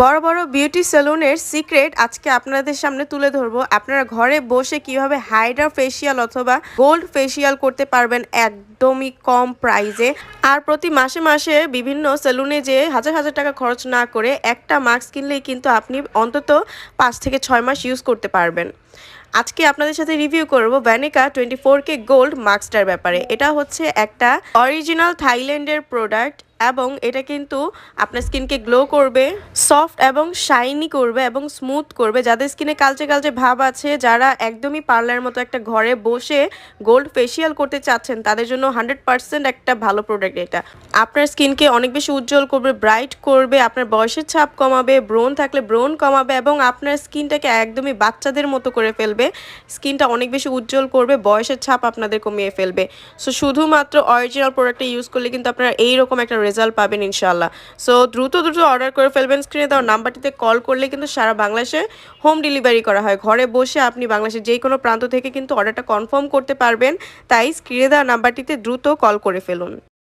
বড় বড় বিউটি সেলুনের সিক্রেট আজকে আপনাদের সামনে তুলে ধরবো। আপনারা ঘরে বসে কিভাবে হাইড্রা ফেসিয়াল অথবা গোল্ড ফেসিয়াল করতে পারবেন একদমই কম প্রাইজে। আর প্রতি মাসে মাসে বিভিন্ন সেলুনে যে হাজার হাজার টাকা খরচ না করে একটা মাস্ক কিনলেই কিন্তু আপনি অন্তত 5 থেকে 6 মাস ইউজ করতে পারবেন। আজকে আপনাদের সাথে রিভিউ করব ভ্যানিকা 24K গোল্ড মাস্কটার ব্যাপারে। এটা হচ্ছে একটা অরিজিনাল থাইল্যান্ডের প্রোডাক্ট এবং এটা কিন্তু আপনার স্কিনকে গ্লো করবে, সফট এবং শাইনি করবে এবং স্মুথ করবে। যাদের স্কিনে কালচে কালচে ভাব আছে, যারা একদমই পার্লারের মতো একটা ঘরে বসে গোল্ড ফেসিয়াল করতে চাচ্ছেন, তাদের জন্য 100% একটা ভালো প্রোডাক্ট এটা। আপনার স্কিনকে অনেক বেশি উজ্জ্বল করবে, ব্রাইট করবে, আপনার বয়সের ছাপ কমাবে, ব্রণ থাকলে ব্রণ কমাবে এবং আপনার স্কিনটাকে একদমই বাচ্চাদের মতো করে ফেলবে। স্কিনটা অনেক বেশি উজ্জ্বল করবে, বয়সের ছাপ আপনাদের কমিয়ে ফেলবে। সো শুধুমাত্র অরিজিনাল প্রোডাক্টটা ইউজ করলে কিন্তু আপনারা এইরকম একটা রেজাল্ট পাবেন ইনশাল্লাহ। সো দ্রুত অর্ডার করে ফেলবেন। স্ক্রিনে দেওয়া নাম্বারটিতে কল করলে কিন্তু সারা বাংলাদেশে হোম ডেলিভারি করা হয়। ঘরে বসে আপনি বাংলাদেশের যে কোনো প্রান্ত থেকে কিন্তু অর্ডারটা কনফার্ম করতে পারবেন। তাই স্ক্রিনে দেওয়া নাম্বারটিতে দ্রুত কল করে ফেলুন।